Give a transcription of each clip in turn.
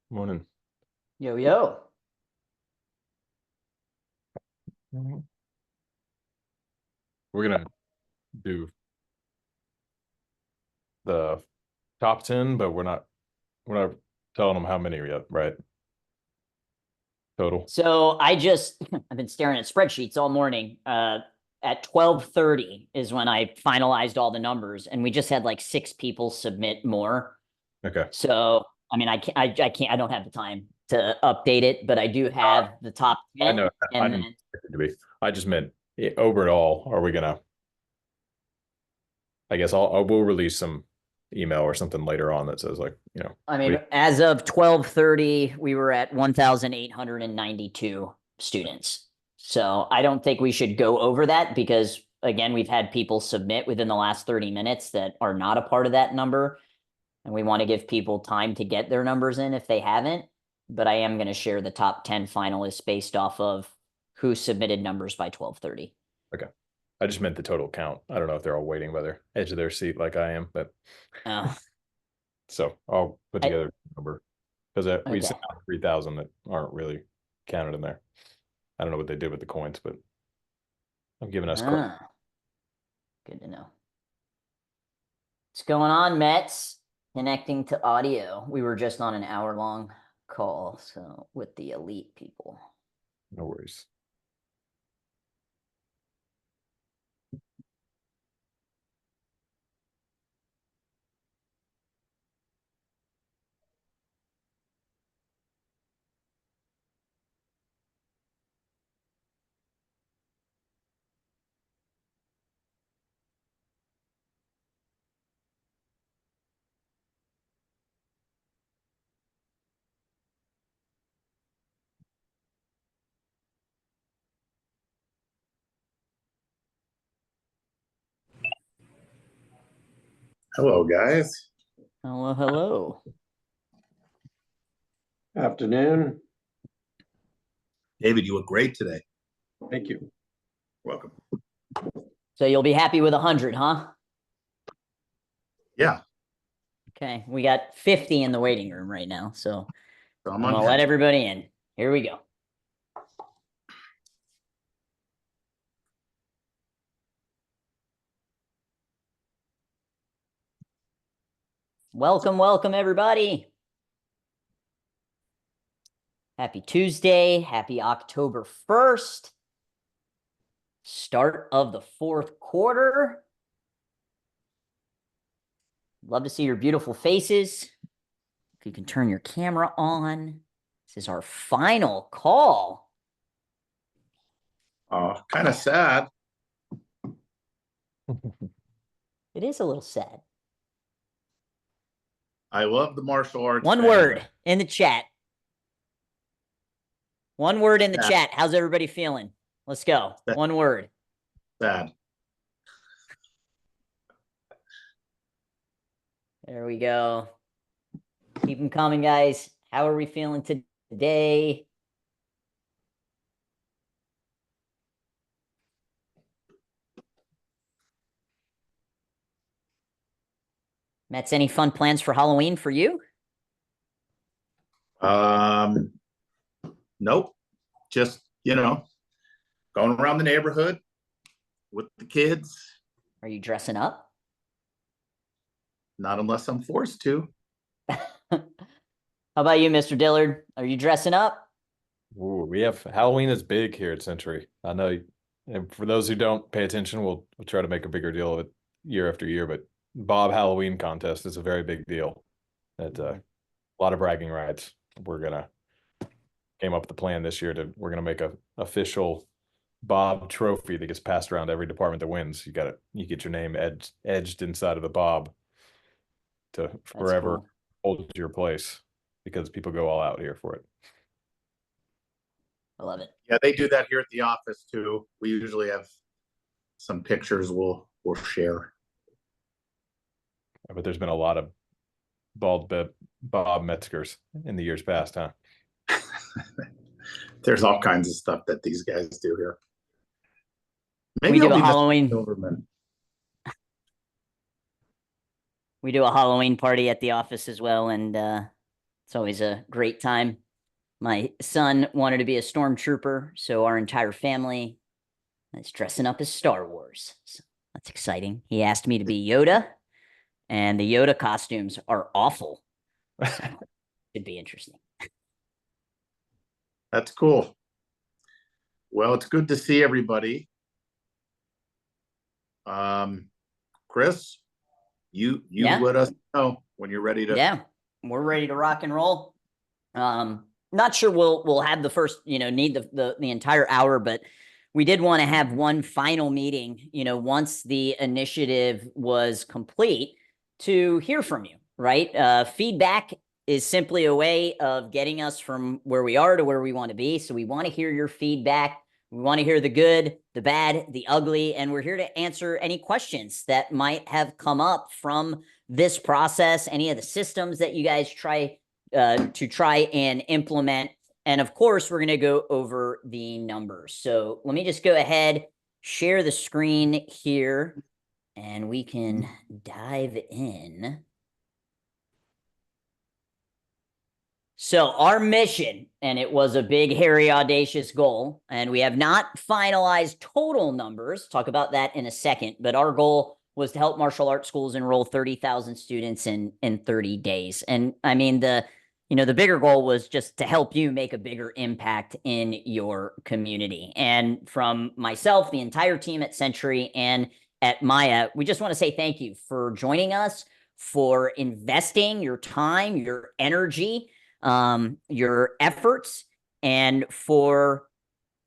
Morning. Yo, yo. Mhm. We're gonna do the top 10, but we're not telling them how many yet, right? Total. So I've been staring at spreadsheets all morning. At 12:30 is when I finalized all the numbers, and we just had like six people submit more. Okay. So, I mean, I don't have the time to update it, but I do have the top I know. 10. I And didn't then, expect it to be. I just meant overall, are we gonna, I guess we'll release some email or something later on that says like, I we mean, as of 12:30, we were at 1,892 students. So I don't think we should go over that because, again, we've had people submit within the last 30 minutes that are not a part of that number. And we want to give people time to get their numbers in if they haven't. But I am going to share the top 10 finalists based off of who submitted numbers by 12:30. okay. I just meant the total count. I don't know if they're all waiting by their edge of their seat like I am, but Oh, so I'll put I, together a number because we okay. sent out 3,000 that aren't really counted in there. I don't know what they did with the coins, but I'm giving us credit. Ah, good to know. What's going on, Mets? Connecting to audio. We were just on an hour-long call, so with the elite people. No worries. Hello, guys. Hello, hello. Afternoon. David, you look great today. Thank you. Welcome. So you'll be happy with 100, huh? Yeah. Okay, we got 50 in the waiting room right now, so So I'm gonna let everybody in. Here we go. Welcome, welcome, everybody. Happy Tuesday. Happy October 1st. Start of the fourth quarter. Love to see your beautiful faces. If you can turn your camera on. This is our final call. Kind of sad. It is a little sad. I love the martial arts. One word in the chat. One word in the chat. How's everybody feeling? Let's go. One word. Sad. There we go. Keep them coming, guys. How are we feeling today? Mets, any fun plans for Halloween for you? Nope. Just, going around the neighborhood with the kids. Are you dressing up? Not unless I'm forced to. How about you, Mr. Dillard? Are you dressing up? Ooh, we have Halloween is big here at Century. I know, and for those who don't pay attention, we'll try to make a bigger deal of it year after year. But Bob Halloween contest is a very big deal. That a lot of bragging rights. We're gonna came up with a plan this year to we're gonna make a official Bob trophy that gets passed around to every department that wins. You get your name edged inside of the Bob to forever Cool. hold your place because people go all out here for it. I love it. Yeah, they do that here at the office too. We usually have some pictures we'll share. But there's been a lot of Bob Metzgers in the years past, huh? There's all kinds of stuff that these guys do here. We do a Halloween. We do a Halloween party at the office as well, and It's always a great time. My son wanted to be a stormtrooper, so our entire family is dressing up as Star Wars. So that's exciting. He asked me to be Yoda, and the Yoda costumes are awful. So it'd be interesting. That's cool. Well, it's good to see everybody. Chris, you Yeah. let us know when you're ready to. Yeah, we're ready to rock and roll. Not sure we'll have the first, need the entire hour, but we did want to have one final meeting, once the initiative was complete, to hear from you, right? Feedback is simply a way of getting us from where we are to where we want to be. So we want to hear your feedback. We want to hear the good, the bad, the ugly, and we're here to answer any questions that might have come up from this process, any of the systems that you guys try and implement. And of course, we're going to go over the numbers. So let me just go ahead, share the screen here, and we can dive in. So our mission, and it was a big, hairy, audacious goal, and we have not finalized total numbers. Talk about that in a second. But our goal was to help martial arts schools enroll 30,000 students in 30 days. And I mean, the bigger goal was just to help you make a bigger impact in your community. And from myself, the entire team at Century and at Maya, we just want to say thank you for joining us, for investing your time, your energy, your efforts, and for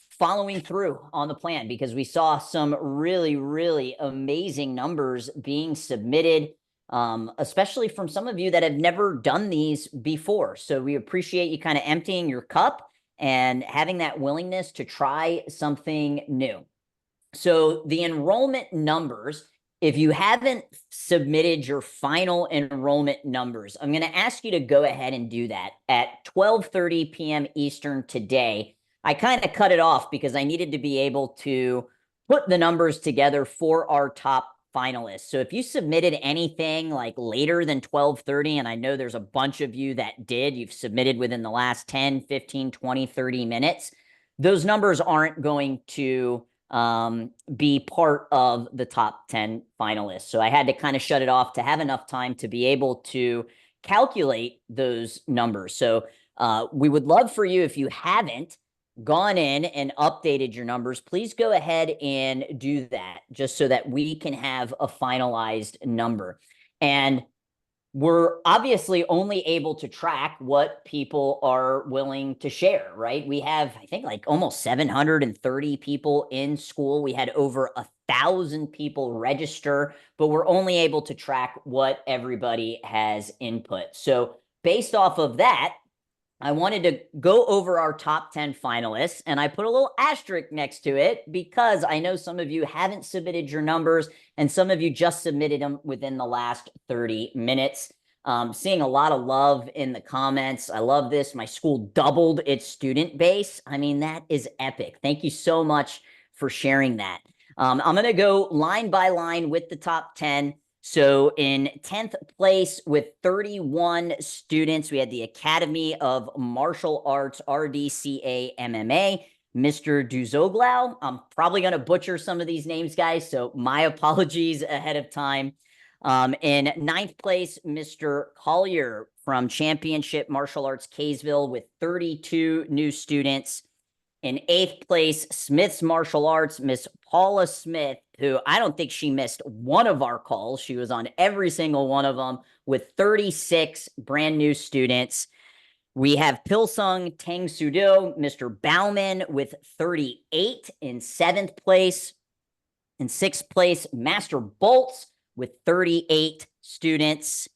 following through on the plan, because we saw some really, really amazing numbers being submitted, especially from some of you that have never done these before. So we appreciate you kind of emptying your cup and having that willingness to try something new. So the enrollment numbers, if you haven't submitted your final enrollment numbers, I'm going to ask you to go ahead and do that at 12:30 p.m. Eastern today. I kind of cut it off because I needed to be able to put the numbers together for our top finalists. So if you submitted anything like later than 12:30, and I know there's a bunch of you that did, you've submitted within the last 10, 15, 20, 30 minutes, those numbers aren't going to be part of the top 10 finalists. So I had to kind of shut it off to have enough time to be able to calculate those numbers. So we would love for you, if you haven't gone in and updated your numbers, please go ahead and do that, just so that we can have a finalized number. And we're obviously only able to track what people are willing to share, right? We have, I think, like almost 730 people in school. We had over 1,000 people register, but we're only able to track what everybody has input. So based off of that, I wanted to go over our top 10 finalists, and I put a little asterisk next to it because I know some of you haven't submitted your numbers and some of you just submitted them within the last 30 minutes. Seeing a lot of love in the comments. I love this. My school doubled its student base. I mean, that is epic. Thank you so much for sharing that. I'm going to go line by line with the top 10. So in 10th place with 31 students, we had the Academy of Martial Arts, RDCA MMA, Mr. Duzoglau. I'm probably going to butcher some of these names, guys, so my apologies ahead of time. In 9th place, Mr. Collier from Championship Martial Arts Kaysville with 32 new students. In 8th place, Smith's Martial Arts, Miss Paula Smith, who I don't think she missed one of our calls. She was on every single one of them with 36 brand new students. We have Pilsung Tang Sudo, Mr. Bauman with 38 in 7th place. In 6th place, Master Bolts with 38 students.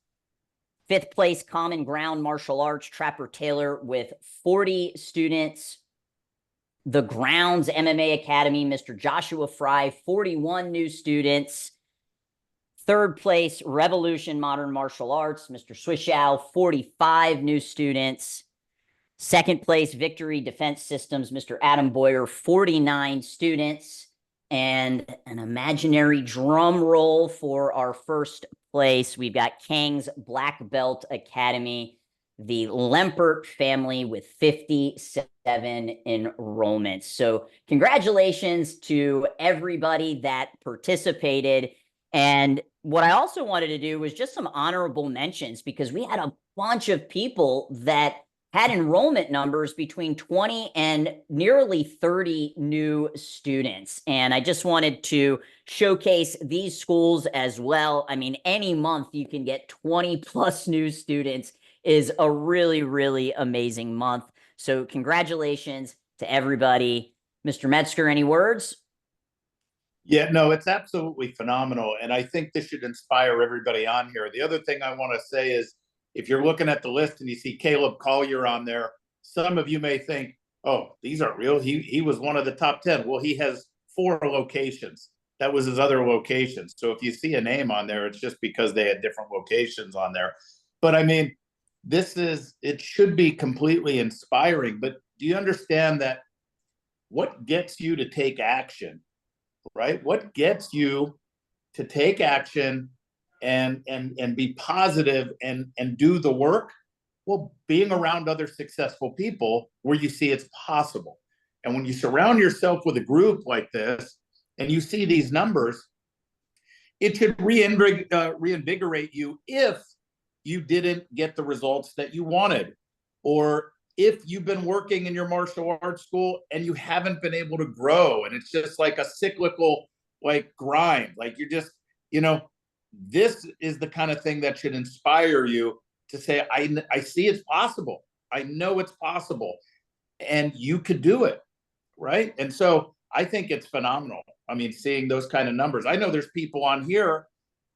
5th place, Common Ground Martial Arts, Trapper Taylor with 40 students. The Grounds MMA Academy, Mr. Joshua Fry, 41 new students. 3rd place, Revolution Modern Martial Arts, Mr. Swishow, 45 new students. 2nd place, Victory Defense Systems, Mr. Adam Boyer, 49 students. And an imaginary drum roll for our 1st place. We've got Kang's Black Belt Academy, the Lempert family with 57 enrollments. So congratulations to everybody that participated. And what I also wanted to do was just some honorable mentions, because we had a bunch of people that had enrollment numbers between 20 and nearly 30 new students. And I just wanted to showcase these schools as well. I mean, any month you can get 20 plus new students is a really, really amazing month. So congratulations to everybody. Mr. Metzger, any words? Yeah, no, it's absolutely phenomenal. And I think this should inspire everybody on here. The other thing I want to say is, if you're looking at the list and you see Caleb Collier on there, some of you may think, oh, these aren't real. He was one of the top 10. Well, he has 4 locations. That was his other location. So if you see a name on there, it's just because they had different locations on there. But I mean, it should be completely inspiring. But do you understand that what gets you to take action, right? What gets you to take action and be positive and do the work? Well, being around other successful people where you see it's possible. And when you surround yourself with a group like this and you see these numbers, it should reinvigorate you if you didn't get the results that you wanted, or if you've been working in your martial arts school and you haven't been able to grow, and it's just like a cyclical like grind, like you're just, this is the kind of thing that should inspire you to say, I see it's possible. I know it's possible, and you could do it, right? And so I think it's phenomenal. I mean, seeing those kind of numbers. I know there's people on here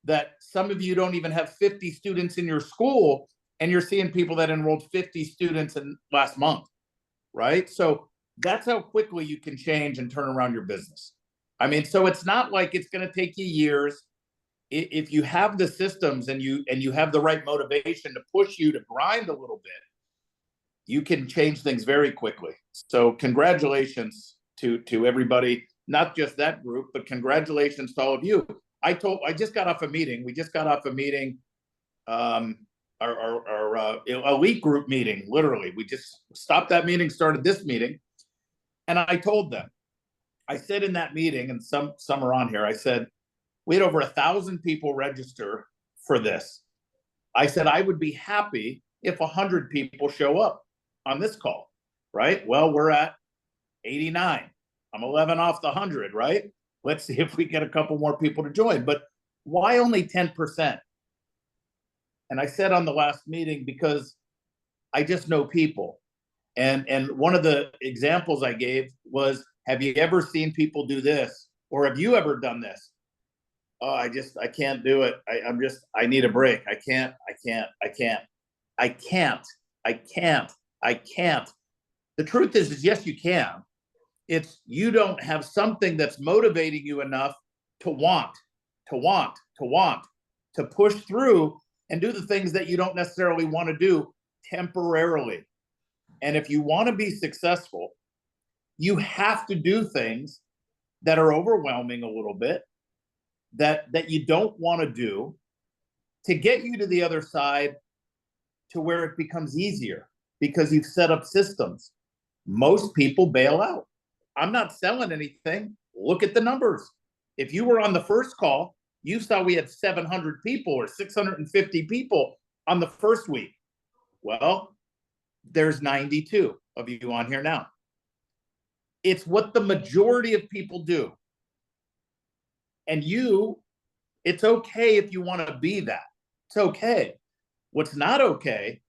that some of you don't even have 50 students in your school, and you're seeing people that enrolled 50 students in last month, right? So that's how quickly you can change and turn around your business. I mean, so it's not like it's going to take you years. If you have the systems and you have the right motivation to push you to grind a little bit, you can change things very quickly. So congratulations to everybody, not just that group, but congratulations to all of you. I just got off a meeting. We just got off a meeting, our elite group meeting, literally. We just stopped that meeting, started this meeting. And I told them, I said in that meeting, and some are on here, I said, we had over 1,000 people register for this. I said, I would be happy if 100 people show up on this call, right? Well, we're at 89. I'm 11 off the 100, right? Let's see if we get a couple more people to join. But why only 10%? And I said on the last meeting, because I just know people. And one of the examples I gave was, have you ever seen people do this? Or have you ever done this? Oh, I can't do it. I need a break. I can't. The truth is yes, you can. It's you don't have something that's motivating you enough to push through and do the things that you don't necessarily want to do temporarily. And if you want to be successful, you have to do things that are overwhelming a little bit, that you don't want to do, to get you to the other side, to where it becomes easier because you've set up systems. Most people bail out. I'm not selling anything. Look at the numbers. If you were on the first call, you saw we had 700 people or 650 people on the first week. Well, there's 92 of you on here now. It's what the majority of people do. And it's okay if you want to be that. It's okay. What's not okay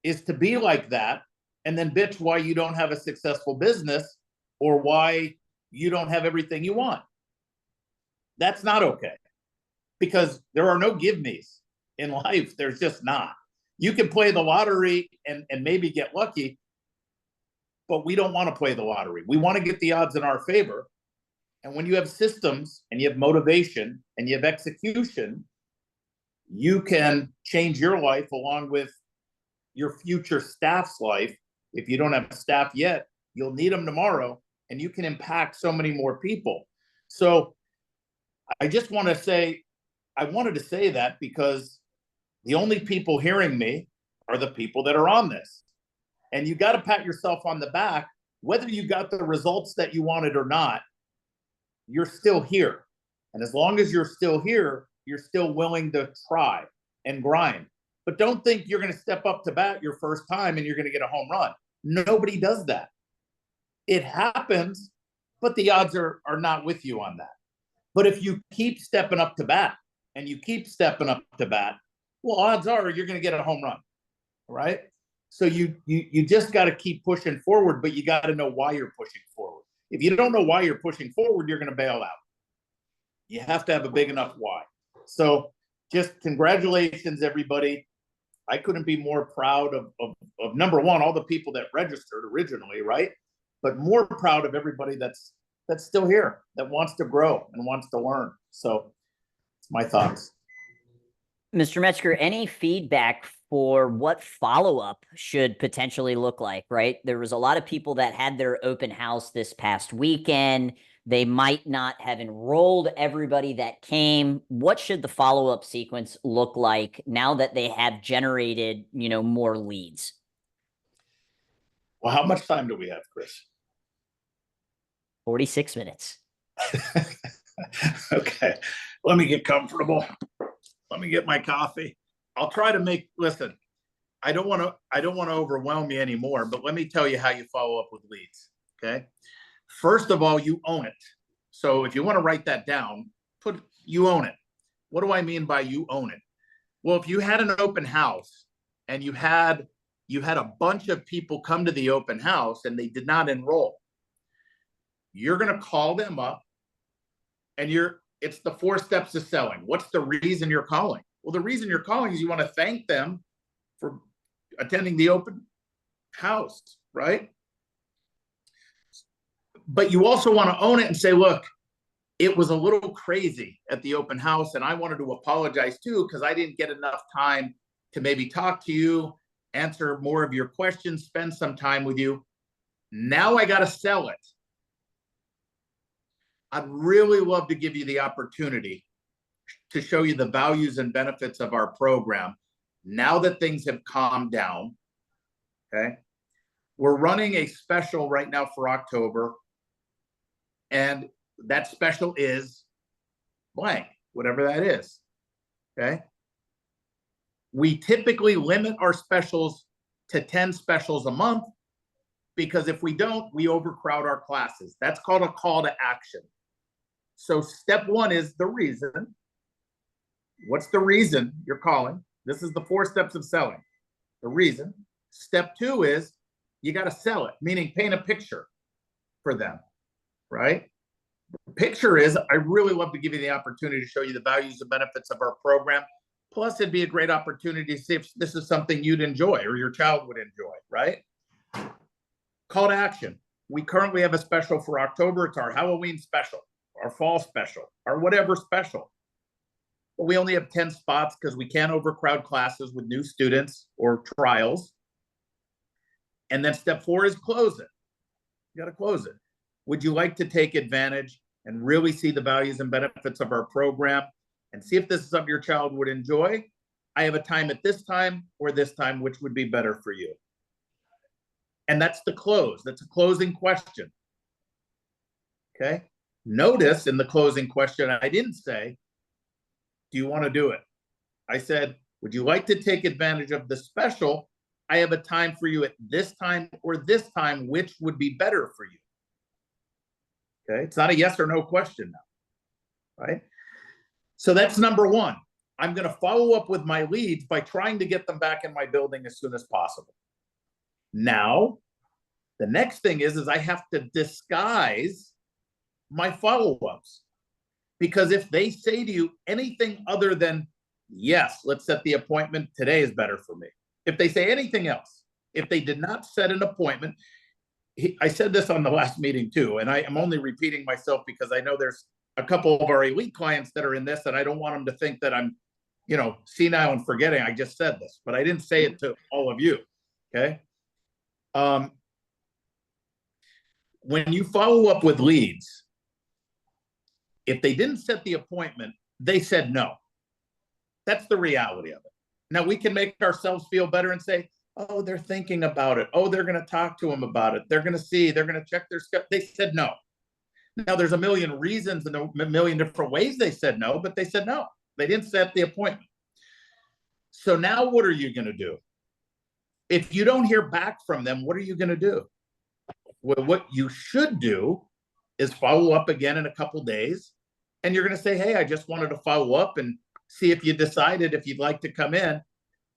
is to be like that and then bitch why you don't have a successful business or why you don't have everything you want. That's not okay. Because there are no give-me's in life. There's just not. You can play the lottery and maybe get lucky, but we don't want to play the lottery. We want to get the odds in our favor. And when you have systems and you have motivation and you have execution, you can change your life along with your future staff's life. If you don't have staff yet, you'll need them tomorrow, and you can impact so many more people. So I just want to say, I wanted to say that because the only people hearing me are the people that are on this. And you got to pat yourself on the back, whether you got the results that you wanted or not, you're still here. And as long as you're still here, you're still willing to try and grind. But don't think you're going to step up to bat your first time and you're going to get a home run. Nobody does that. It happens, but the odds are not with you on that. But if you keep stepping up to bat and you keep stepping up to bat, well, odds are you're going to get a home run, right? So you just got to keep pushing forward, but you got to know why you're pushing forward. If you don't know why you're pushing forward, you're going to bail out. You have to have a big enough why. So just congratulations, everybody. I couldn't be more proud of number one, all the people that registered originally, right? But more proud of everybody that's still here, that wants to grow and wants to learn. So it's my thoughts. Mr. Metzger, any feedback for what follow-up should potentially look like, right? There was a lot of people that had their open house this past weekend. They might not have enrolled everybody that came. What should the follow-up sequence look like now that they have generated, more leads? Well, how much time do we have, Chris? 46 minutes. Okay, let me get comfortable. Let me get my coffee. I'll try to listen, I don't want to overwhelm you anymore, but let me tell you how you follow up with leads, okay? First of all, you own it. So if you want to write that down, you own it. What do I mean by you own it? Well, if you had an open house and you had a bunch of people come to the open house and they did not enroll, you're going to call them up and it's the 4 steps of selling. What's the reason you're calling? Well, the reason you're calling is you want to thank them for attending the open house, right? But you also want to own it and say, look, it was a little crazy at the open house and I wanted to apologize too because I didn't get enough time to maybe talk to you, answer more of your questions, spend some time with you. Now I got to sell it. I'd really love to give you the opportunity to show you the values and benefits of our program now that things have calmed down, okay? We're running a special right now for October, and that special is blank, whatever that is, okay? We typically limit our specials to 10 specials a month because if we don't, we overcrowd our classes. That's called a call to action. So step 1 is the reason. What's the reason you're calling? This is the 4 steps of selling. The reason. Step 2 is you got to sell it, meaning paint a picture for them, right? The picture is, I really love to give you the opportunity to show you the values and benefits of our program. Plus, it'd be a great opportunity to see if this is something you'd enjoy or your child would enjoy, right? Call to action. We currently have a special for October. It's our Halloween special, our fall special, or whatever special. But we only have 10 spots because we can't overcrowd classes with new students or trials. And then step 4 is close it. You got to close it. Would you like to take advantage and really see the values and benefits of our program and see if this is something your child would enjoy? I have a time at this time or this time, which would be better for you. And that's the close. That's a closing question. Okay. Notice in the closing question, I didn't say, do you want to do it? I said, would you like to take advantage of the special? I have a time for you at this time or this time, which would be better for you. Okay. It's not a yes or no question now, right? So that's number 1. I'm going to follow up with my leads by trying to get them back in my building as soon as possible. Now, the next thing is I have to disguise my follow-ups. Because if they say to you anything other than, yes, let's set the appointment, today is better for me. If they say anything else, if they did not set an appointment, I said this on the last meeting too, and I am only repeating myself because I know there's a couple of our elite clients that are in this, and I don't want them to think that I'm, senile and forgetting. I just said this, but I didn't say it to all of you, okay? When you follow up with leads, if they didn't set the appointment, they said no. That's the reality of it. Now we can make ourselves feel better and say, oh, they're thinking about it. Oh, they're going to talk to them about it. They're going to see, they're going to check their stuff. They said no. Now there's a million reasons and a million different ways they said no, but they said no. They didn't set the appointment. So now what are you going to do? If you don't hear back from them, what are you going to do? Well, what you should do is follow up again in a couple days. And you're going to say, hey, I just wanted to follow up and see if you decided if you'd like to come in.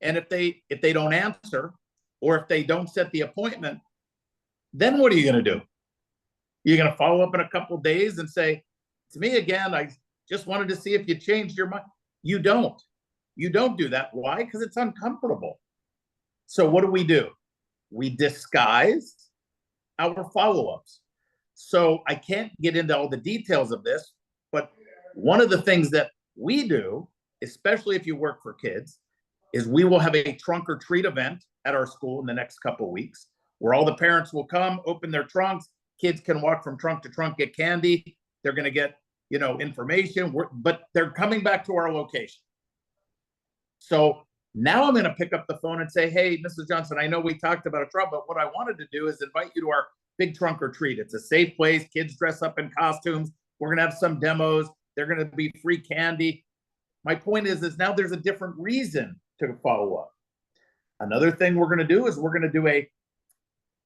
And if they don't answer, or if they don't set the appointment, then what are you going to do? You're going to follow up in a couple of days and say, to me again, I just wanted to see if you changed your mind. You don't do that. Why? Because it's uncomfortable. So what do? We disguise our follow-ups. So I can't get into all the details of this, but one of the things that we do, especially if you work for kids, is we will have a trunk or treat event at our school in the next couple of weeks, where all the parents will come, open their trunks. Kids can walk from trunk to trunk, get candy. They're going to get, information, but they're coming back to our location. So now I'm going to pick up the phone and say, hey, Mrs. Johnson, I know we talked about a trunk, but what I wanted to do is invite you to our big trunk or treat. It's a safe place. Kids dress up in costumes. We're going to have some demos. They're going to be free candy. My point is now there's a different reason to follow up. Another thing we're going to do is we're going to do a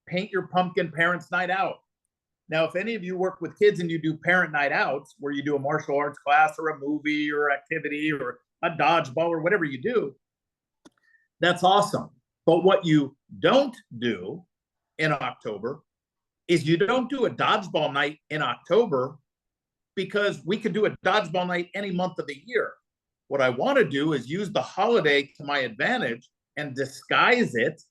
paint your pumpkin parents night out. Now, if any of you work with kids and you do parent night outs where you do a martial arts class or a movie or activity or a dodgeball or whatever you do, that's awesome. But what you don't do in October is you don't do a dodgeball night in October, because we could do a dodgeball night any month of the year. What I want to do is use the holiday to my advantage and disguise it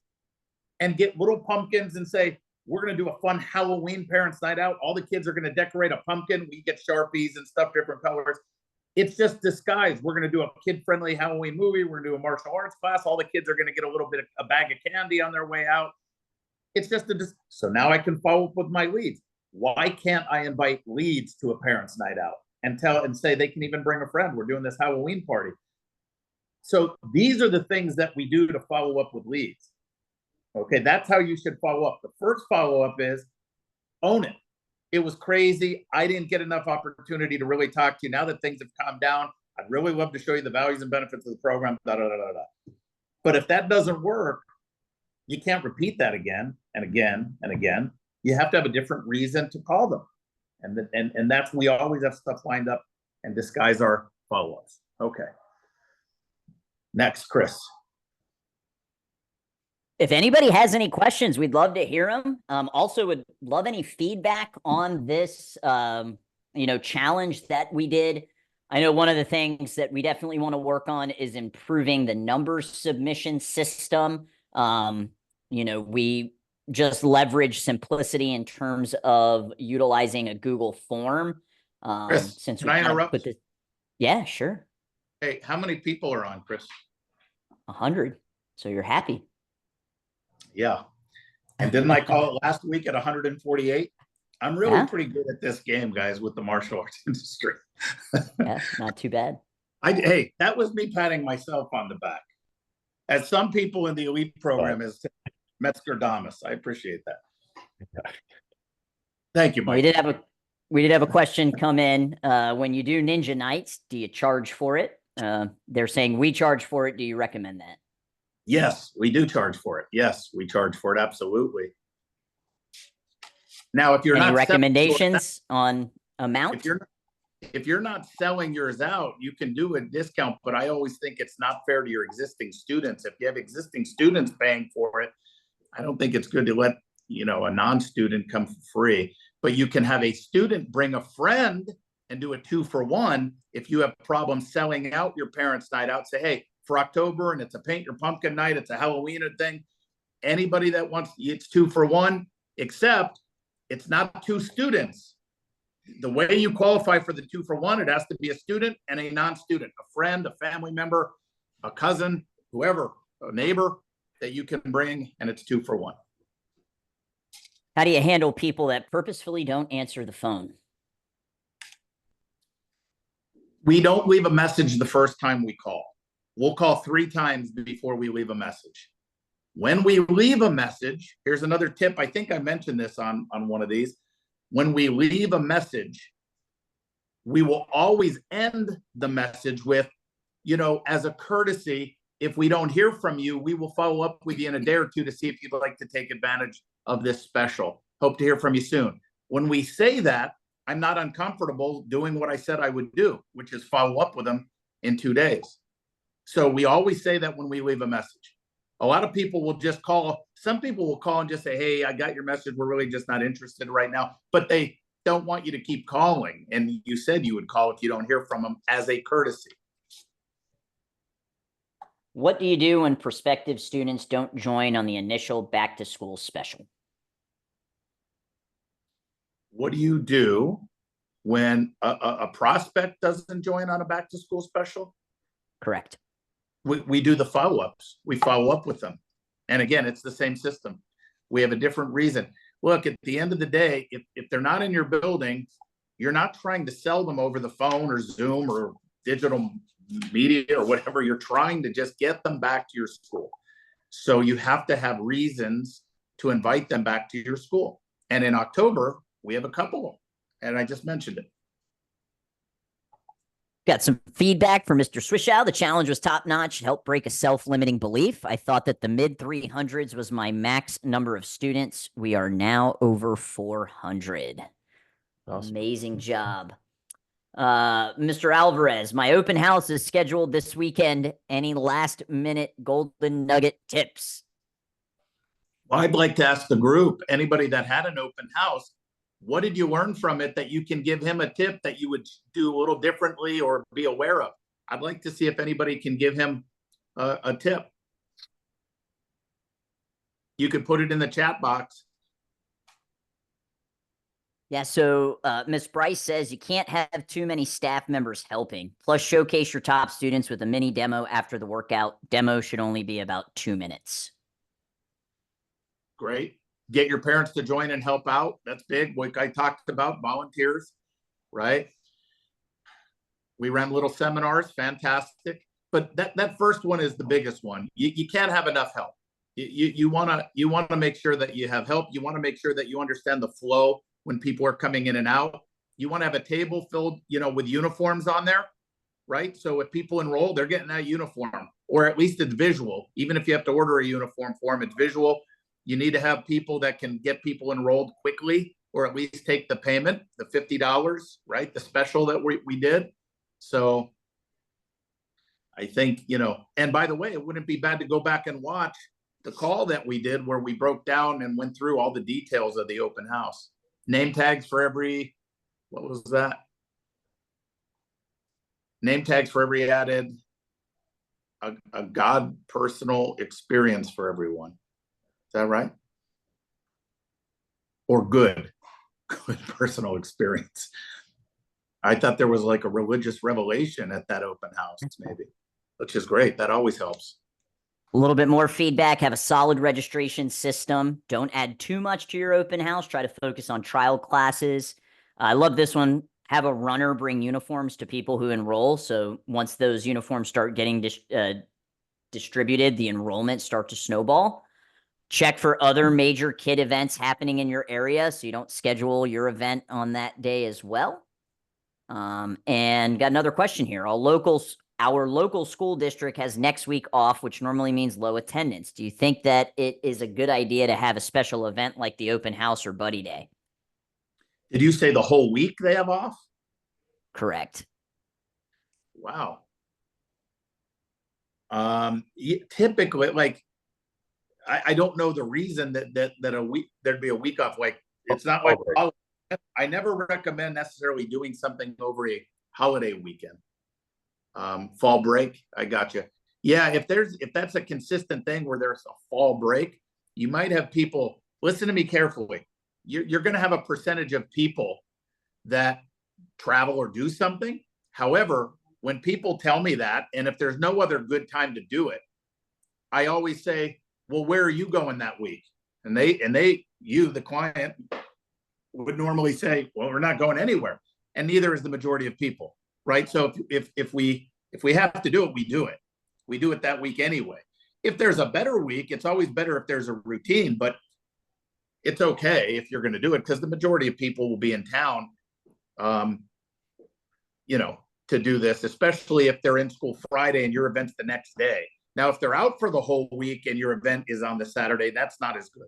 and get little pumpkins and say, we're going to do a fun Halloween parents night out. All the kids are going to decorate a pumpkin. We get Sharpies and stuff, different colors. It's just disguised. We're going to do a kid-friendly Halloween movie. We're going to do a martial arts class. All the kids are going to get a little bit of a bag of candy on their way out. It's just so now I can follow up with my leads. Why can't I invite leads to a parents night out and say they can even bring a friend? We're doing this Halloween party. So these are the things that we do to follow up with leads. Okay, that's how you should follow up. The first follow-up is own it. It was crazy. I didn't get enough opportunity to really talk to you. Now that things have calmed down, I'd really love to show you the values and benefits of the program. But if that doesn't work, you can't repeat that again and again and again. You have to have a different reason to call them. And that's, we always have stuff lined up and disguise our follow-ups. Okay. Next, Chris. If anybody has any questions, we'd love to hear them. Also would love any feedback on this, challenge that we did. I know one of the things that we definitely want to work on is improving the numbers submission system. We just leverage simplicity in terms of utilizing a Google form. Chris, Since can I interrupt? Yeah, sure. Hey, how many people are on, Chris? 100. So you're happy. Yeah. And didn't I call it last week at 148? I'm really pretty good at this game, guys, with the martial arts industry. Yeah, not too bad. Hey, that was me patting myself on the back. As some people in the elite program is Metzger-Damas. I appreciate that. Thank you, Mike. We did have a question come in. When you do Ninja Nights, do you charge for it? They're saying we charge for it. Do you recommend that? Yes, we do charge for it. Yes, we charge for it. Absolutely. Now, if you're Any not recommendations on amount? If you're not selling yours out, you can do a discount, but I always think it's not fair to your existing students. If you have existing students paying for it, I don't think it's good to let, a non-student come for free. But you can have a student bring a friend and do a 2-for-1. If you have problems selling out your parents' night out, say, hey, for October, and it's a paint your pumpkin night, it's a Halloween thing. Anybody that wants, it's 2-for-1, except it's not 2 students. The way you qualify for the 2-for-1, it has to be a student and a non-student, a friend, a family member, a cousin, whoever, a neighbor that you can bring, and it's 2-for-1. How do you handle people that purposefully don't answer the phone? We don't leave a message the first time we call. we'll call 3 times before we leave a message. When we leave a message, here's another tip. I think I mentioned this on one of these. When we leave a message, we will always end the message with, as a courtesy, if we don't hear from you, we will follow up with you in a day or two to see if you'd like to take advantage of this special. Hope to hear from you soon. When we say that, I'm not uncomfortable doing what I said I would do, which is follow up with them in 2 days. So we always say that when we leave a message. A lot of people will just call. Some people will call and just say, hey, I got your message. We're really just not interested right now. But they don't want you to keep calling. And you said you would call if you don't hear from them as a courtesy. What do you do when prospective students don't join on the initial back to school special? What do you do when a prospect doesn't join on a back to school special? Correct. We do the follow-ups. We follow up with them. And again, it's the same system. We have a different reason. Look, at the end of the day, if they're not in your building, you're not trying to sell them over the phone or Zoom or digital media or whatever. You're trying to just get them back to your school. So you have to have reasons to invite them back to your school. And in October, we have a couple, and I just mentioned it. Got some feedback from Mr. Swishow. The challenge was top-notch, helped break a self-limiting belief. I thought that the mid-300s was my max number of students. We are now over 400. Awesome. Amazing job. Mr. Alvarez, my open house is scheduled this weekend. Any last-minute golden nugget tips? Well, I'd like to ask the group, anybody that had an open house, what did you learn from it that you can give him a tip that you would do a little differently or be aware of? I'd like to see if anybody can give him a tip. You could put it in the chat box. Yeah, so Ms. Bryce says you can't have too many staff members helping. Plus, showcase your top students with a mini demo after the workout. Demo should only be about 2 minutes. Great. Get your parents to join and help out. That's big. Like I talked about, volunteers, right? We ran little seminars, fantastic. But that first one is the biggest one. You can't have enough help. You wanna make sure that you have help. You want to make sure that you understand the flow when people are coming in and out. You want to have a table filled, with uniforms on there, right? So if people enroll, they're getting that uniform, or at least it's visual. Even if you have to order a uniform for them, it's visual. You need to have people that can get people enrolled quickly, or at least take the payment, the $50, right? The special that we did. So I think, and by the way, it wouldn't be bad to go back and watch the call that we did where we broke down and went through all the details of the open house. Name tags for every, what was that? Name tags for every added, a God personal experience for everyone. Is that right? Or good personal experience. I thought there was like a religious revelation at that open house, maybe, which is great. That always helps. A little bit more feedback. Have a solid registration system. Don't add too much to your open house. Try to focus on trial classes. I love this one. Have a runner bring uniforms to people who enroll. So once those uniforms start getting distributed, the enrollments start to snowball. Check for other major kid events happening in your area so you don't schedule your event on that day as well. And got another question here. Our local school district has next week off, which normally means low attendance. Do you think that it is a good idea to have a special event like the open house or buddy day? Did you say the whole week they have off? Correct. Wow. Typically, like, I don't know the reason that a week there'd be a week off. Like, it's not like I never recommend necessarily doing something over a holiday weekend. Fall break, I got you. Yeah, if that's a consistent thing where there's a fall break, you might have people. Listen to me carefully. You're going to have a percentage of people that travel or do something. However, when people tell me that, and if there's no other good time to do it, I always say, well, where are you going that week? And you, the client, would normally say, well, we're not going anywhere. And neither is the majority of people, right? So if we have to do it, we do it. We do it that week anyway. If there's a better week, it's always better if there's a routine, but it's okay if you're going to do it because the majority of people will be in town, to do this, especially if they're in school Friday and your event's the next day. Now, if they're out for the whole week and your event is on the Saturday, that's not as good.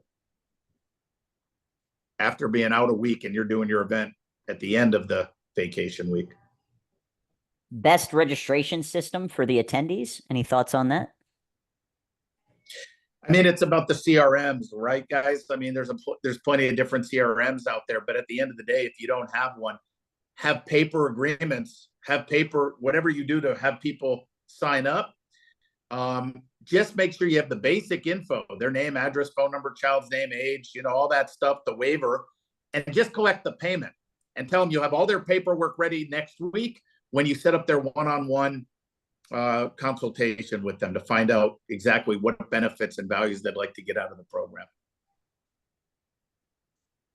After being out a week and you're doing your event at the end of the vacation week. Best registration system for the attendees. Any thoughts on that? I mean, it's about the CRMs, right, guys? I mean, there's plenty of different CRMs out there, but at the end of the day, if you don't have one, have paper agreements, have paper, whatever you do to have people sign up. Just make sure you have the basic info, their name, address, phone number, child's name, age, all that stuff, the waiver, and just collect the payment and tell them you'll have all their paperwork ready next week when you set up their one-on-one consultation with them to find out exactly what benefits and values they'd like to get out of the program.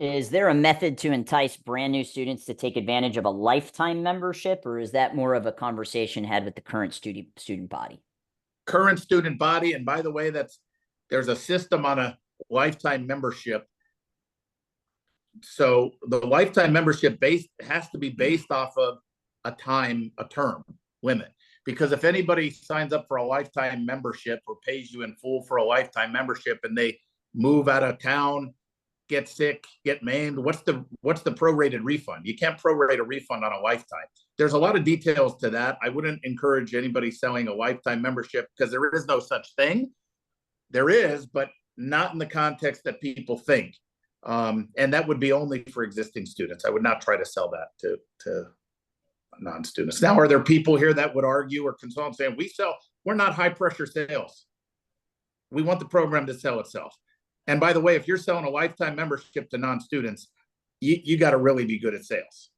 Is there a method to entice brand new students to take advantage of a lifetime membership, or is that more of a conversation had with the current student body? Current student body, and by the way, there's a system on a lifetime membership. So the lifetime membership has to be based off of a term limit. Because if anybody signs up for a lifetime membership or pays you in full for a lifetime membership and they move out of town, get sick, get maimed, what's the prorated refund? You can't prorate a refund on a lifetime. There's a lot of details to that. I wouldn't encourage anybody selling a lifetime membership because there is no such thing. There is, but not in the context that people think. And that would be only for existing students. I would not try to sell that to non-students. Now, are there people here that would argue or consult and saying we're not high pressure sales. We want the program to sell itself. And by the way, if you're selling a lifetime membership to non-students, you got to really be good at sales,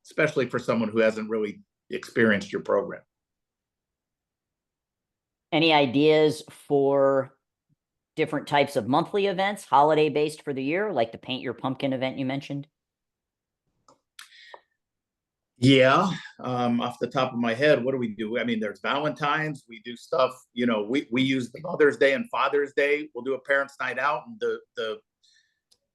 especially for someone who hasn't really experienced your program. Any ideas for different types of monthly events, holiday based for the year, like the Paint Your Pumpkin event you mentioned? Yeah, off the top of my head, what do we do? I mean, there's Valentine's. We do stuff. We use the Mother's Day and Father's Day. We'll do a parents' night out, and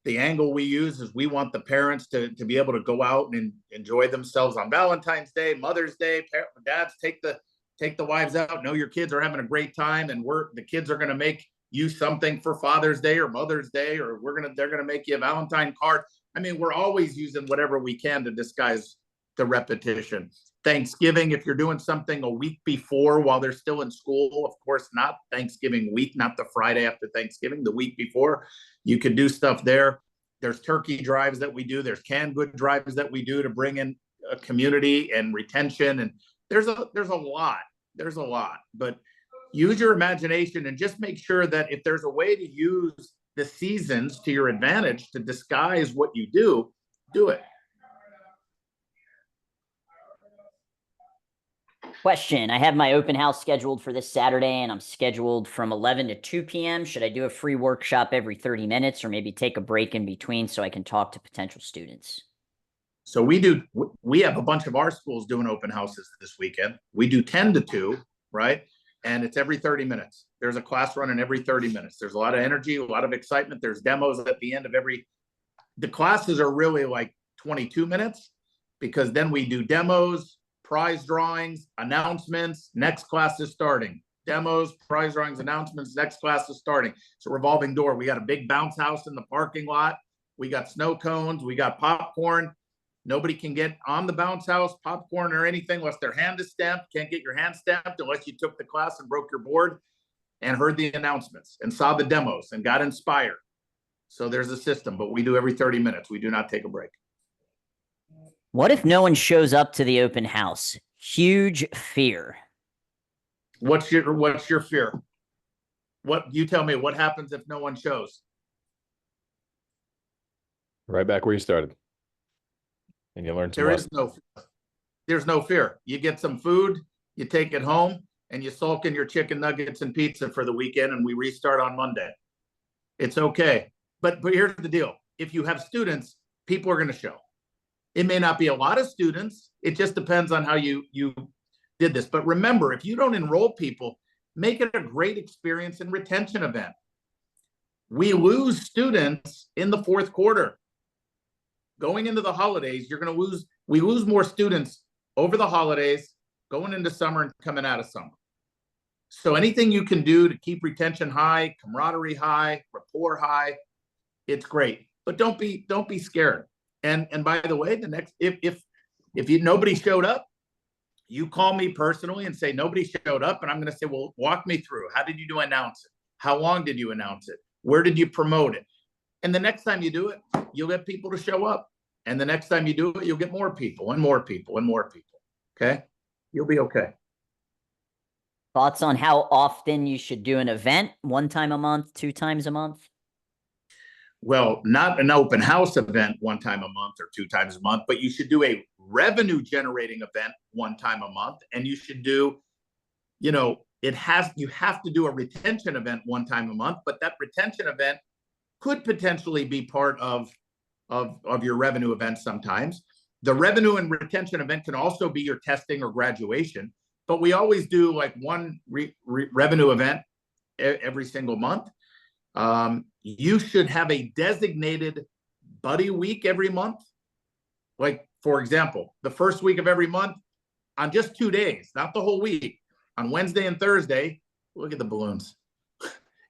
the angle we use is we want the parents to be able to go out and enjoy themselves on Valentine's Day, Mother's Day. Dads, take the wives out. Know your kids are having a great time, and the kids are going to make you something for Father's Day or Mother's Day, or they're gonna make you a Valentine card. I mean, we're always using whatever we can to disguise the repetition. Thanksgiving, if you're doing something a week before while they're still in school, of course, not Thanksgiving week, not the Friday after Thanksgiving, the week before, you could do stuff there. There's turkey drives that we do. There's canned good drives that we do to bring in a community and retention. And there's a lot, but use your imagination and just make sure that if there's a way to use the seasons to your advantage to disguise what you do it. Question. I have my open house scheduled for this Saturday, and I'm scheduled from 11 to 2 p.m. Should I do a free workshop every 30 minutes or maybe take a break in between so I can talk to potential students? So we have a bunch of our schools doing open houses this weekend. We do 10 to 2, right? And it's every 30 minutes. There's a class running every 30 minutes. There's a lot of energy, a lot of excitement. There's demos at the end of the classes are really like 22 minutes because then we do demos, prize drawings, announcements, next class is starting. Demos, prize drawings, announcements, next class is starting. It's a revolving door. We got a big bounce house in the parking lot. We got snow cones. We got popcorn. Nobody can get on the bounce house, popcorn, or anything unless their hand is stamped. Can't get your hand stamped unless you took the class and broke your board and heard the announcements and saw the demos and got inspired. So there's a system, but we do every 30 minutes. We do not take a break. What if no one shows up to the open house? Huge fear. What's your fear? You tell me, what happens if no one shows? Right back where you started. And you learn some There's no fear. You get some food, you take it home, and you sulk in your chicken nuggets and pizza for the weekend, and we restart on Monday. It's okay. But here's the deal. If you have students, people are going to show. It may not be a lot of students. It just depends on how you did this. But remember, if you don't enroll people, Make it a great experience and retention event. We lose students in the fourth quarter. Going into the holidays, we lose more students over the holidays, going into summer and coming out of summer. So anything you can do to keep retention high, camaraderie high, rapport high, it's great. But don't be scared. And by the way, the next, if nobody showed up, you call me personally and say nobody showed up, and I'm going to say, well, walk me through. How did you announce it? How long did you announce it? Where did you promote it? And the next time you do it, you'll get people to show up. And the next time you do it, you'll get more people and more people and more people. Okay? You'll be okay. Thoughts on how often you should do an event? 1 time a month, 2 times a month? Well, not an open house event 1 time a month or 2 times a month, but you should do a revenue generating event 1 time a month. And you should do, you have to do a retention event 1 time a month, but that retention event could potentially be part of your revenue event sometimes. The revenue and retention event can also be your testing or graduation, but we always do like 1 revenue event every single month. You should have a designated buddy week every month. Like, for example, the first week of every month, on just 2 days, not the whole week, on Wednesday and Thursday, look at the balloons,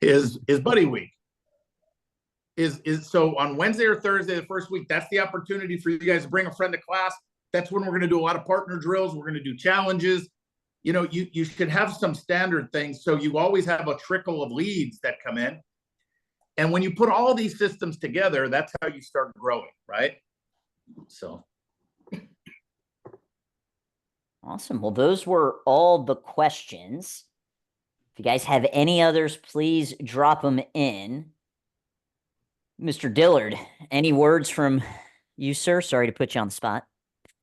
is buddy week. So on Wednesday or Thursday, the first week, that's the opportunity for you guys to bring a friend to class. That's when we're going to do a lot of partner drills. We're going to do challenges. You should have some standard things. So you always have a trickle of leads that come in. And when you put all these systems together, that's how you start growing, right? So. Awesome. Well, those were all the questions. If you guys have any others, please drop them in. Mr. Dillard, any words from you, sir? Sorry to put you on the spot.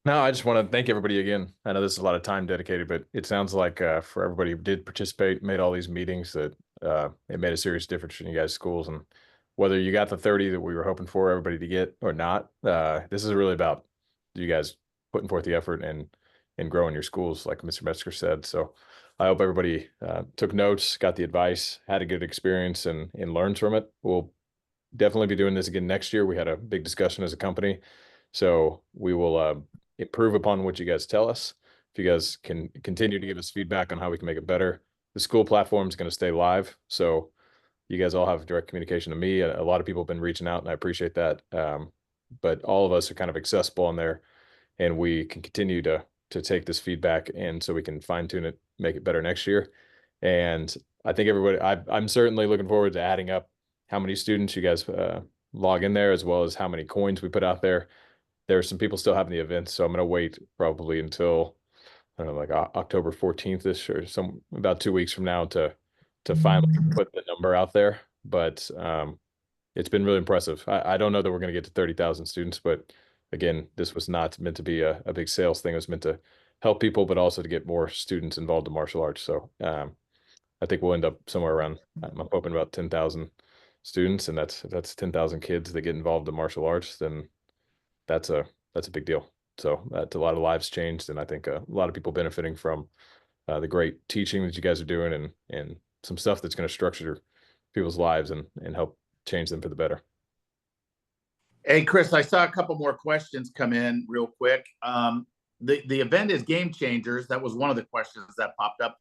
No, I just want to thank everybody again. I know this is a lot of time dedicated, but it sounds like for everybody who did participate, made all these meetings, that it made a serious difference in you guys' schools. And whether you got the 30 that we were hoping for everybody to get or not, this is really about you guys putting forth the effort and growing your schools, like Mr. Metzger said. So I hope everybody took notes, got the advice, had a good experience, and learned from it. We'll definitely be doing this again next year. We had a big discussion as a company, so we will improve upon what you guys tell us. If you guys can continue to give us feedback on how we can make it better. The school platform is going to stay live, so you guys all have direct communication to me. A lot of people have been reaching out, and I appreciate that. But all of us are kind of accessible on there, and we can continue to take this feedback, and so we can fine tune it, make it better next year. And I think everybody, I'm certainly looking forward to adding up how many students you guys log in there, as well as how many coins we put out there. There are some people still having the events, so I'm going to wait probably until, I don't know, like October 14th-ish or about 2 weeks from now to finally put the number out there. But it's been really impressive. I don't know that we're going to get to 30,000 students, but again, this was not meant to be a big sales thing. It was meant to help people, but also to get more students involved in martial arts. So I think we'll end up somewhere around, I'm hoping about 10,000 students, and that's 10,000 kids that get involved in martial arts. Then that's a big deal. So that's a lot of lives changed, and I think a lot of people benefiting from the great teaching that you guys are doing, and some stuff that's going to structure people's lives and help change them for the better. Hey, Chris, I saw a couple more questions come in real quick. The event is Game Changers. That was one of the questions that popped up.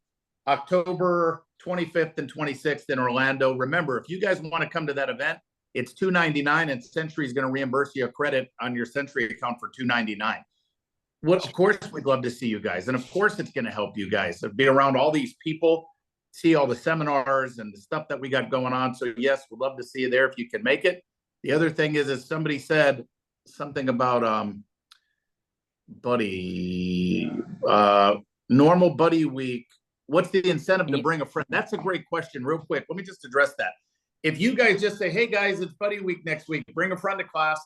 October 25th and 26th in Orlando. Remember, if you guys want to come to that event, it's $299, and Century is going to reimburse you a credit on your Century account for $299. Well, of course, we'd love to see you guys. And of course, it's going to help you guys. So be around all these people, see all the seminars and the stuff that we got going on. So yes, we'd love to see you there if you can make it. The other thing is, as somebody said something about buddy, normal buddy week. What's the incentive to bring a friend? That's a great question. Real quick, let me just address that. If you guys just say, hey guys, it's buddy week next week, bring a friend to class,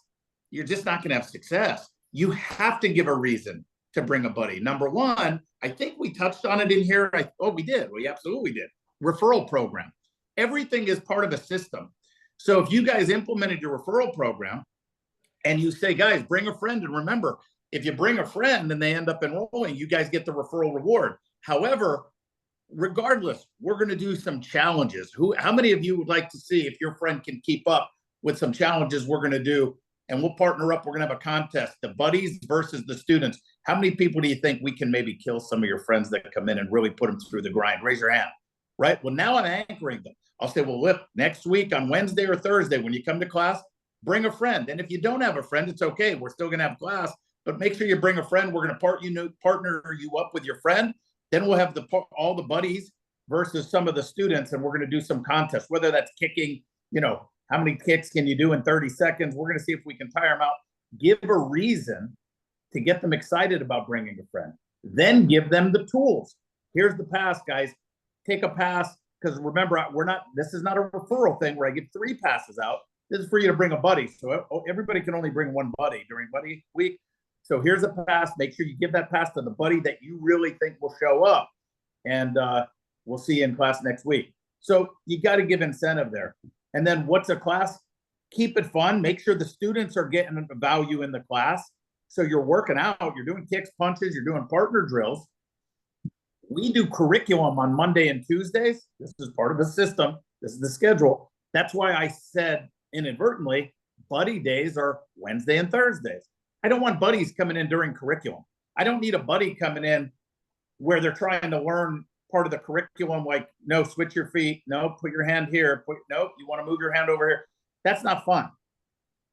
you're just not going to have success. You have to give a reason to bring a buddy. Number one, I think we touched on it in here. We did. We absolutely did. Referral program. Everything is part of a system. So if you guys implemented your referral program and you say, guys, bring a friend, and remember, if you bring a friend and they end up enrolling, you guys get the referral reward. However, regardless, we're going to do some challenges. How many of you would like to see if your friend can keep up with some challenges we're going to do? And we'll partner up. We're going to have a contest, the buddies versus the students. How many people do you think we can maybe kill some of your friends that come in and really put them through the grind? Raise your hand. Right. Well, now I'm anchoring them. I'll say, well, look, next week on Wednesday or Thursday, when you come to class, bring a friend. And if you don't have a friend, it's okay. We're still going to have class, but make sure you bring a friend. We're going to partner you up with your friend. Then we'll have all the buddies versus some of the students, and we're going to do some contests, whether that's kicking, how many kicks can you do in 30 seconds? We're going to see if we can tire them out. Give a reason to get them excited about bringing a friend. Then give them the tools. Here's the pass, guys. Take a pass, because remember, this is not a referral thing where I give 3 passes out. This is for you to bring a buddy. So everybody can only bring 1 buddy during buddy week. So here's a pass. Make sure you give that pass to the buddy that you really think will show up. And we'll see you in class next week. So you got to give incentive there. And then what's a class? Keep it fun. Make sure the students are getting a value in the class. So you're working out, you're doing kicks, punches, you're doing partner drills. We do curriculum on Monday and Tuesdays. This is part of the system. This is the schedule. That's why I said inadvertently, buddy days are Wednesday and Thursdays. I don't want buddies coming in during curriculum. I don't need a buddy coming in where they're trying to learn part of the curriculum, like, no, switch your feet. No, put your hand here. Nope, you want to move your hand over here. That's not fun.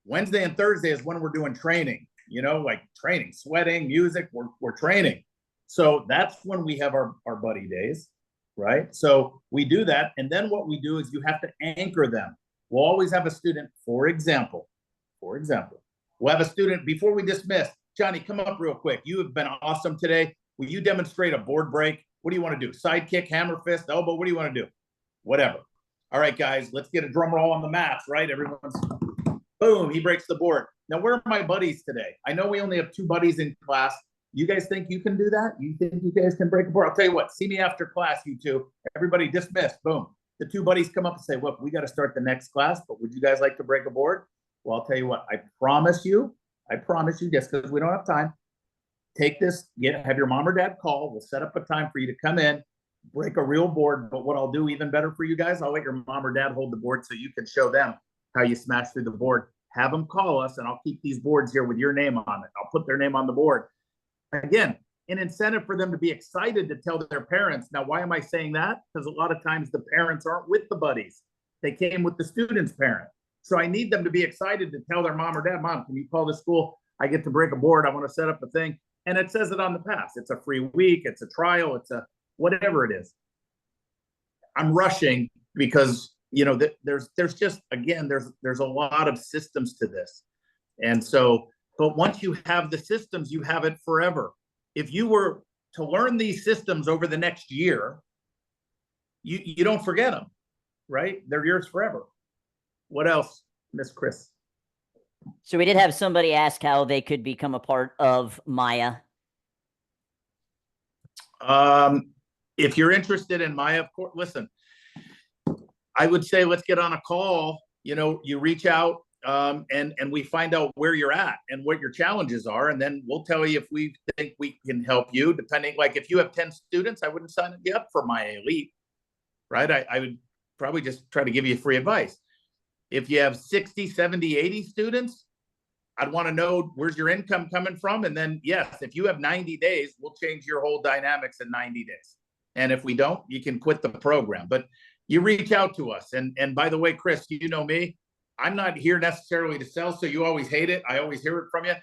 Wednesday and Thursday is when we're doing training, like training, sweating, music, we're training. So that's when we have our buddy days, right? So we do that. And then what we do is you have to anchor them. We'll always have a student, for example, we'll have a student before we dismiss. Johnny, come up real quick. You have been awesome today. Will you demonstrate a board break? What do you want to do? Side kick, hammer fist, elbow? What do you want to do? Whatever. All right, guys, let's get a drum roll on the mats, right? Everyone's, boom, he breaks the board. Now, where are my buddies today? I know we only have 2 buddies in class. You guys think you can do that? You think you guys can break a board? I'll tell you what, see me after class, you 2. Everybody dismissed, boom. The 2 buddies come up and say, look, we got to start the next class, but would you guys like to break a board? Well, I'll tell you what, I promise you, just because we don't have time, take this, have your mom or dad call. We'll set up a time for you to come in, break a real board. But what I'll do even better for you guys, I'll let your mom or dad hold the board so you can show them how you smash through the board. Have them call us, and I'll keep these boards here with your name on it. I'll put their name on the board. Again, an incentive for them to be excited to tell their parents. Now, why am I saying that? Because a lot of times the parents aren't with the buddies. They came with the student's parent. So I need them to be excited to tell their mom or dad, Mom, can you call the school? I get to break a board. I want to set up a thing. And it says it on the pass. It's a free week. It's a trial. It's a whatever it is. I'm rushing because, there's just, again, there's a lot of systems to this. And so, but once you have the systems, you have it forever. If you were to learn these systems over the next year, you don't forget them, right? They're yours forever. What else, Miss Chris? So we did have somebody ask how they could become a part of Maya. If you're interested in Maya, of course, listen, I would say let's get on a call. You reach out and we find out where you're at and what your challenges are. And then we'll tell you if we think we can help you, depending, like if you have 10 students, I wouldn't sign you up for Maya Elite, right? I would probably just try to give you free advice. If you have 60, 70, 80 students, I'd want to know where's your income coming from. And then, yes, if you have 90 days, we'll change your whole dynamics in 90 days. And if we don't, you can quit the program. But you reach out to us. And by the way, Chris, you know me, I'm not here necessarily to sell. So you always hate it. I always hear it from you.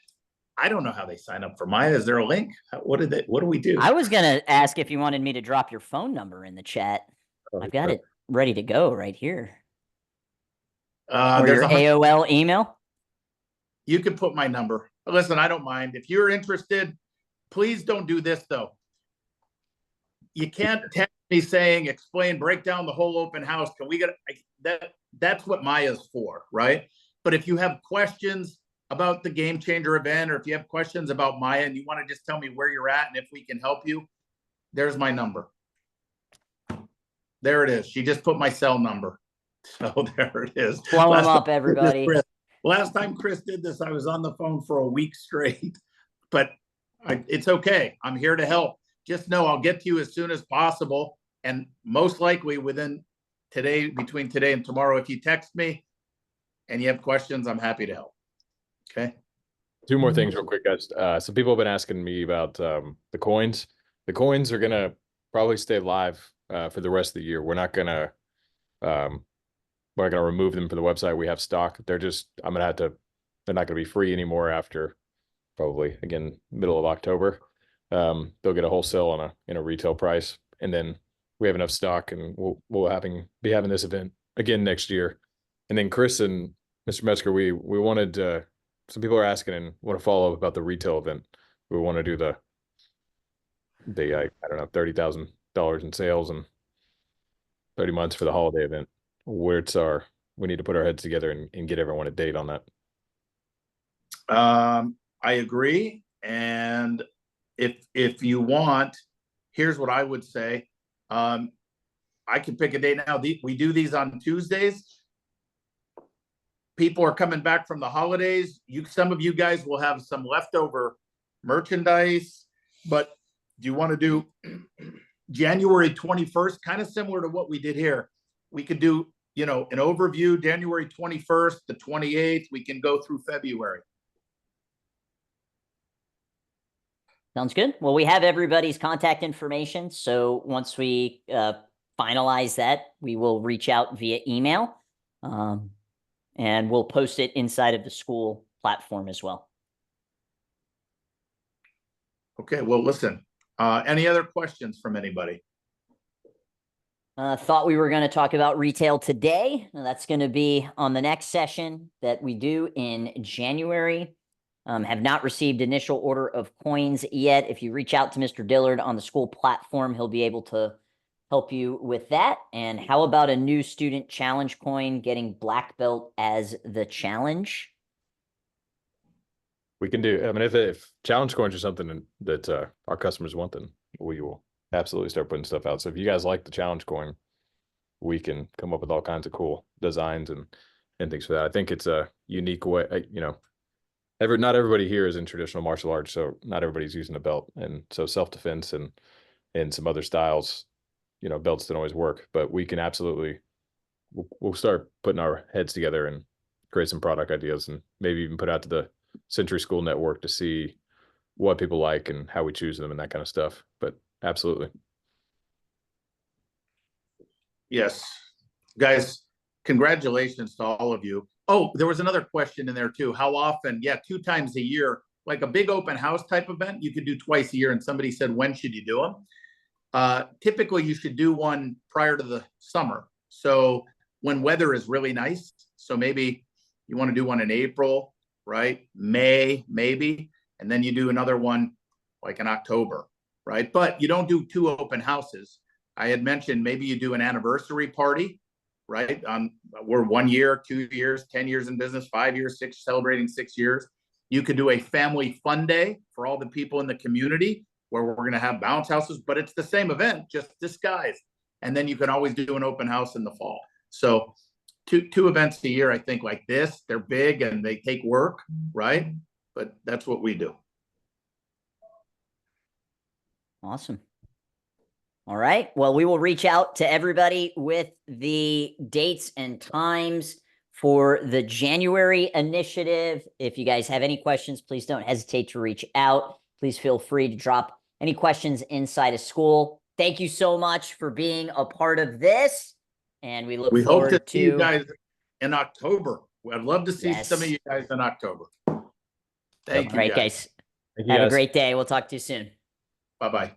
I don't know how they sign up for Maya. Is there a link? What do we do? I was going to ask if you wanted me to drop your phone number in the chat. I've got it ready to go right here. Or your AOL email? You can put my number. Listen, I don't mind. If you're interested, please don't do this, though. You can't text me saying, explain, break down the whole open house. Can we get that? That's what Maya's for, right? But if you have questions about the Game Changer event, or if you have questions about Maya and you want to just tell me where you're at and if we can help you, there's my number. There it is. She just put my cell number. So there it is. Blow them up, everybody. Last time Chris did this, I was on the phone for a week straight, but it's okay. I'm here to help. Just know I'll get to you as soon as possible. And most likely between today and tomorrow, if you text me and you have questions, I'm happy to help. Okay. Two more things real quick, guys. So people have been asking me about the coins. The coins are gonna probably stay live for the rest of the year. We're not gonna remove them from the website. We have stock. They're not gonna be free anymore after probably again middle of October. They'll get a wholesale in a retail price, and then we have enough stock, and we'll be having this event again next year. And then Chris and Mr. Metzger, we wanted some people are asking and want to follow up about the retail event. We want to do the I don't know, $30,000 in sales and 30 months for the holiday event. We need to put our heads together and get everyone a date on that. I agree. And if you want, here's what I would say. I can pick a date now. We do these on Tuesdays. People are coming back from the holidays. Some of you guys will have some leftover merchandise, but do you want to do January 21st, kind of similar to what we did here? We could do, an overview, January 21st, the 28th, we can go through February. Sounds good. Well, we have everybody's contact information. So once we finalize that, we will reach out via email. And we'll post it inside of the school platform as well. Okay, well, listen, any other questions from anybody? Thought we were going to talk about retail today. That's going to be on the next session that we do in January. Have not received initial order of coins yet. If you reach out to Mr. Dillard on the school platform, he'll be able to help you with that. And how about a new student challenge coin, getting black belt as the challenge? We can do. I mean, if challenge coins are something that our customers want, then we will absolutely start putting stuff out. So if you guys like the challenge coin, we can come up with all kinds of cool designs and things for that. I think it's a unique way. Not everybody here is in traditional martial arts, so not everybody's using a belt, and so self-defense and some other styles. Belts don't always work, but we can absolutely, we'll start putting our heads together and create some product ideas, and maybe even put out to the Century School Network to see what people like and how we choose them and that kind of stuff. But absolutely. Yes, guys, congratulations to all of you. Oh, there was another question in there too. How often? Yeah, 2 times a year, like a big open house type event, you could do twice a year. And somebody said, when should you do them? Typically you should do one prior to the summer. So when weather is really nice, so maybe you want to do one in April, right? May, maybe, and then you do another one like in October, right? But you don't do 2 open houses. I had mentioned maybe you do an anniversary party, right? We're 1 year, 2 years, 10 years in business, 5 years, celebrating 6 years. You could do a family fun day for all the people in the community, where we're going to have bounce houses, but it's the same event, just disguised. And then you can always do an open house in the fall. So two events a year, I think, like this, they're big and they take work, right? But that's what we do. Awesome. All right. Well, we will reach out to everybody with the dates and times for the January initiative. If you guys have any questions, please don't hesitate to reach out. Please feel free to drop any questions inside of school. Thank you so much for being a part of this. And we look forward hope to see you guys in October. I'd love to see some of you guys in October. Thank you. All right, guys. Have a great day. We'll talk to you soon. Bye-bye.